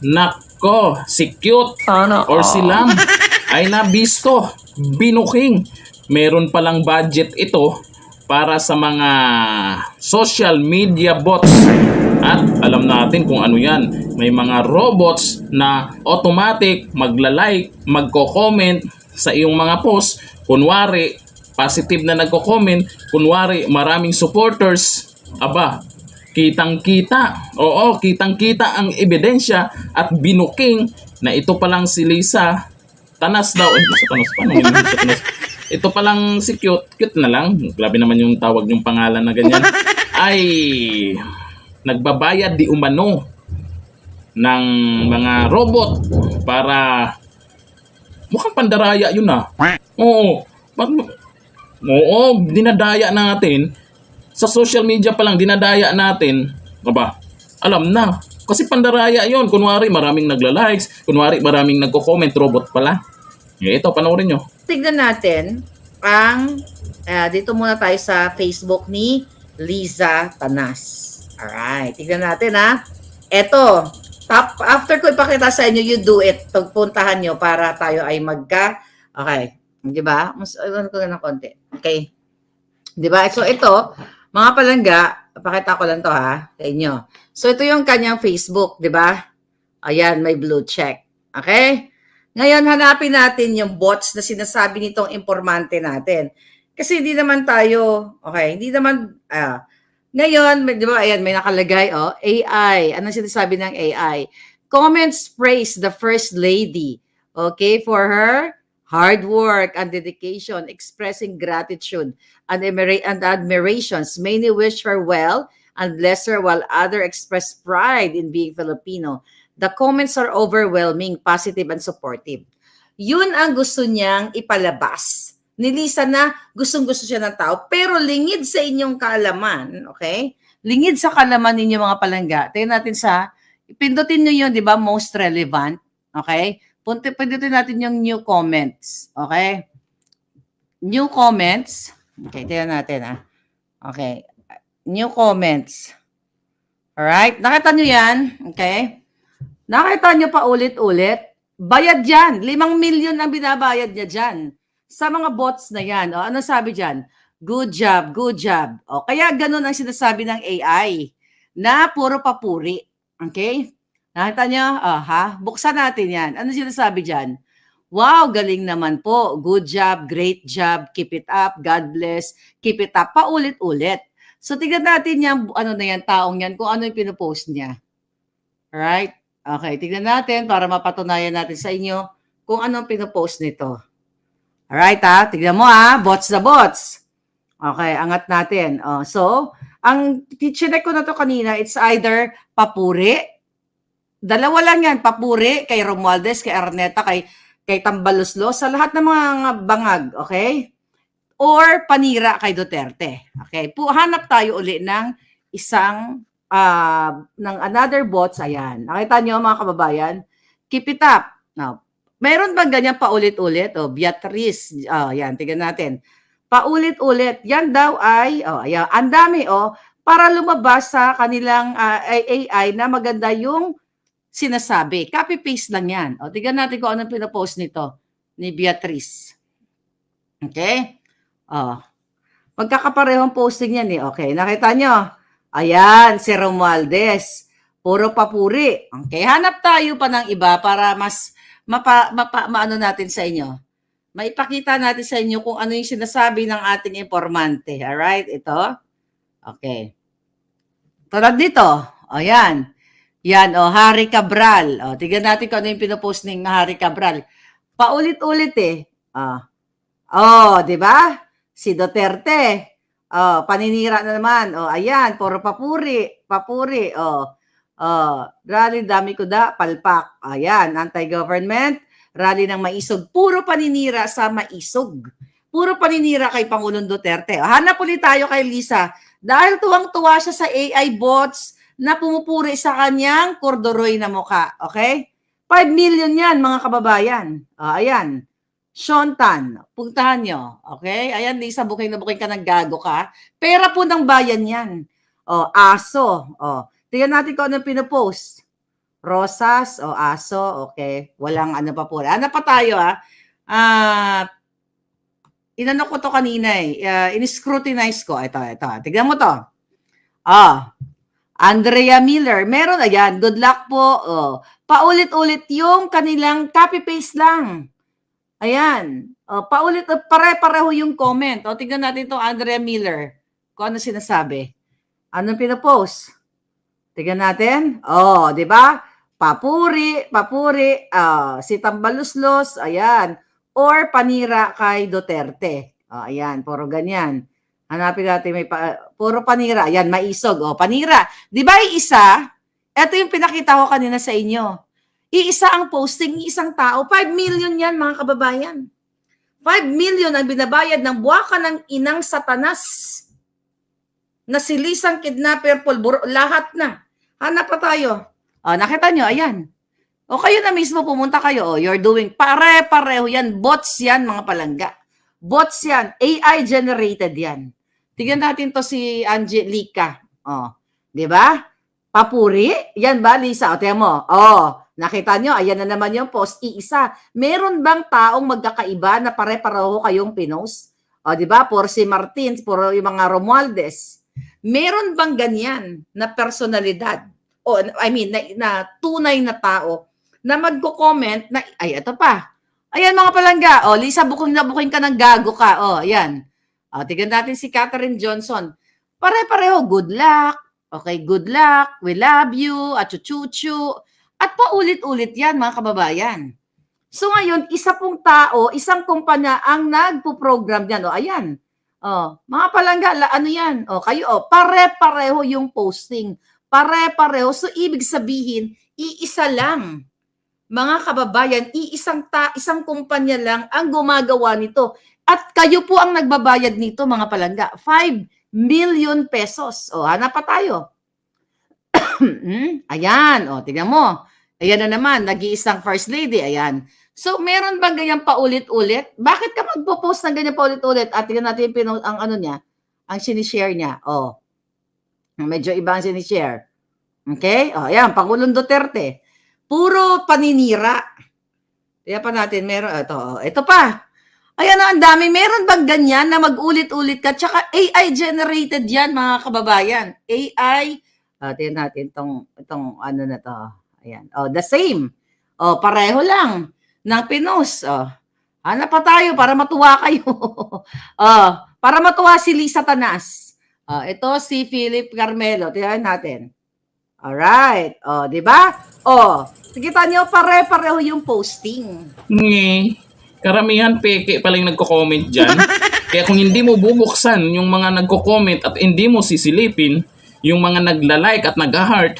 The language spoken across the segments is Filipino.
Nako, si Cute Sana or si all. Lam ay nabisto, binuking. Meron palang budget ito para sa mga social media bots. At alam natin kung ano yan. May mga robots na automatic magla-like, magko-comment sa iyong mga post. Kunwari, positive na nagko-comment. Kunwari, maraming supporters. Aba, kitang-kita. Oo, kitang-kita ang ebidensya at binuking na ito palang si Lisa Tanas daw. Ay, sa Tanas pa. Sa Tanas. Ito palang si Cute. Cute na lang. Grabe naman yung tawag yung pangalan na ganyan. Ay, nagbabayad di umano ng mga robot para mukhang pandaraya yun ah. Oo. Oo, dinadaya natin sa social media pa lang dinadaya natin, aba, alam na. Kasi pandaraya yon. Kunwari maraming nagla-likes, kunwari maraming nagko-comment, robot pala. Ito, panoorin nyo. Tignan natin ang dito muna tayo sa Facebook ni Liza Tanas. Alright, tignan natin ha. Ito, after ko ipakita sa inyo, you do it. Pagpuntahan nyo para tayo ay okay. Di ba? Mas, ano ko ng konti. Okay. Di ba? So ito, mga palangga, pakita ko lang to ha, sa inyo. So ito yung kanyang Facebook, di ba? Ayan, may blue check. Okay? Ngayon, hanapin natin yung bots na sinasabi nitong informante natin. Kasi hindi naman tayo, okay, hindi naman, ngayon, di ba, ayan, may nakalagay, AI. Ano sinasabi ng AI? Comments praise the First Lady, okay, for her hard work and dedication, expressing gratitude and admirations. Many wish her well and bless her, while others express pride in being Filipino. The comments are overwhelming, positive, and supportive. Yun ang gusto niyang ipalabas. Ni Lisa na gustong-gusto siya ng tao, pero lingid sa inyong kaalaman, okay? Lingid sa kaalaman ninyo mga palangga. Tingnan natin pindutin nyo yun, di ba? Most relevant, okay? Pindutin natin yung new comments, okay? New comments. Okay, tingnan natin Okay. New comments. Alright? Nakita nyo yan? Okay? Nakita nyo pa ulit-ulit? Bayad yan. 5 million ang binabayad niya dyan. Sa mga bots na yan. Ano sabi dyan? Good job, good job. Kaya ganun ang sinasabi ng AI na puro papuri. Okay? Nakita nyo? Buksan natin yan. Ano sinasabi dyan? Wow, galing naman po. Good job, great job, keep it up, God bless, keep it up. Paulit-ulit. So, tignan natin yung, taong yan, kung ano yung pinupost niya. Alright? Okay, tignan natin para mapatunayan natin sa inyo kung anong pinupost nito. Alright tignan mo bots na bots. Okay, angat natin. So, ang chinek ko na to kanina, it's either papuri. Dalawa lang yan, papuri kay Romualdez, kay Arneta, kay Tambaluslo, sa lahat ng mga bangag, okay? Or panira kay Duterte. Okay, hanap tayo uli ng isang ng another bots, ayan. Nakita nyo mga kababayan? Keep it up. Now, meron bang ganyan paulit-ulit? Beatrice, yan, tignan natin. Paulit-ulit, yan daw ay, ayan, ang dami, para lumabas sa kanilang AI na maganda yung sinasabi. Copy-paste lang yan. Tignan natin kung anong pinapost nito ni Beatrice. Okay? Magkakaparehong posting yan Okay, nakita nyo? Ayan, si Romualdez. Puro papuri. Okay, hanap tayo pa ng iba para mas maano natin sa inyo. Maipakita natin sa inyo kung ano yung sinasabi ng ating informante. Alright, ito. Okay. Tulad dito. Ayan. Yan, Harry Cabral. Tignan natin kung ano yung pinopost ng Harry Cabral. Paulit-ulit di ba? Si Duterte. Paninira na naman. Ayan, puro papuri. Rally dami kuda, palpak. Ayan, anti-government, rally ng maisog. Puro paninira sa maisog. Puro paninira kay Pangulong Duterte. Hanap ulit tayo kay Lisa. Dahil tuwang-tuwa siya sa AI bots na pumupuri sa kanyang kordoroy na mukha. Okay? 5 million yan, mga kababayan. Ayan. Sean Tan, puntahan nyo. Okay? Ayan, Lisa, booking na booking ka ng gago ka. Pera po ng bayan yan. Aso. Tingnan natin kung ano pinopost. Rosas o aso, okay. Walang ano pa po. Ano pa tayo inano ko to kanina in-scrutinize ko. Ito. Tignan mo to. Andrea Miller. Meron, ayan. Good luck po. Paulit-ulit yung kanilang copy-paste lang. Ayan. Paulit, pare-pareho yung comment. Tignan natin to Andrea Miller. Kung ano sinasabi. Anong pinapost? Tignan natin. Di ba? Papuri, si Tambaluslos, ayan. Or panira kay Duterte. Ayan, puro ganyan. Hanapin natin puro panira. Ayan, maisog. Panira. Di ba isa? Ito yung pinakita ko kanina sa inyo. Iisa ang posting, isang tao. 5 million yan, mga kababayan. 5 million ang binabayad ng buwaka ng inang Satanas. Na si Lisang kidnapper, pulburo, lahat na. Hanap pa tayo. Nakita nyo, ayan. Kayo na mismo pumunta kayo. You're doing pare-pareho yan. Bots yan, mga palangga. Bots yan. AI generated yan. Tignan natin to si Angelica. Di ba? Papuri. Yan ba, Lisa? Tingnan mo. Nakita nyo, ayan na naman yung post. Iisa. Meron bang taong magkakaiba na pare-pareho kayong pinost? Di ba? Puro si Martins, puro yung mga Romualdez. Meron bang ganyan na personalidad? Na tunay na tao na magko-comment na, ay, ito pa. Ayan mga palangga. Lisa, buking ka ng gago ka. Ayan. Tignan natin si Catherine Johnson. Pare-pareho, good luck. Okay, good luck. We love you. At chuchuchu. At paulit-ulit yan, mga kababayan. So ngayon, isa pong tao, isang kumpanya ang nagpo-program yan. Ayan. Mga palangga, ano yan? Kayo, pare-pareho yung posting. Pare-pareho. So, ibig sabihin, iisa lang. Mga kababayan, isang kumpanya lang ang gumagawa nito. At kayo po ang nagbabayad nito, mga palangga. 5 million pesos. Hanap pa tayo. Ayan. Tingnan mo. Ayan na naman, nag-iisang first lady. Ayan. So, meron bang ganyan paulit-ulit? Bakit ka magpo-post ng ganyan paulit-ulit? At tingnan natin ang ano niya, ang sinishare niya. Medyo iba ang sinishare. Okay? Ayan, Pangulong Duterte. Puro paninira. Kaya pa natin, meron, ito pa. Ayan ang dami. Meron bang ganyan na mag-ulit-ulit ka? Tsaka AI generated yan, mga kababayan. AI, tingnan natin itong ano na to. Ayan. The same. Pareho lang ng pinos. Hanap pa tayo para matuwa kayo. Para matuwa si Lisa Tanas. Ito si Philip Carmelo. Tingnan natin. Alright. Di ba? Kita nyo, pare-pareho yung posting. Karamihan peke pala yung nagko-comment dyan. Kaya kung hindi mo bubuksan yung mga nagko-comment at hindi mo sisilipin yung mga nagla-like at nag-heart,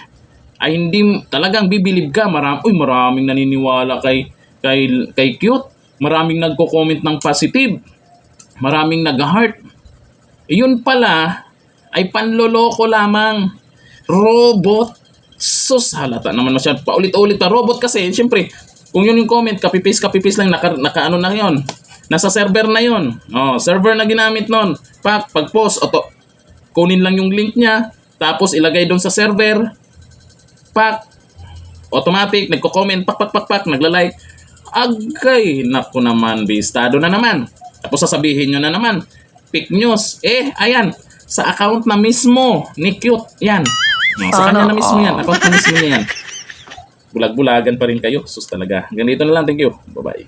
ay hindi talagang bibilib ka. Maraming naniniwala kay Cute. Maraming nagko-comment ng positive. Maraming nag-heart. Yun pala ay panloloko lamang. Robot. Sus, halata naman masyad. Paulit-ulit na robot kasi. Siyempre, kung yun yung comment, copy-paste lang, naka-ano na yun. Nasa server na yun. Server na ginamit nun. Pag-post, kunin lang yung link niya, tapos ilagay doon sa server. Automatic, nagko-comment, nagla-like. Agay, naku naman, bistado na naman. Tapos sasabihin nyo na naman, fake news. Ayan, sa account na mismo ni Cute. Yan. Sa kanya na mismo yan. Account na mismo niya yan. Bulag-bulagan pa rin kayo. Sus talaga. Ganito na lang. Thank you. Bye-bye.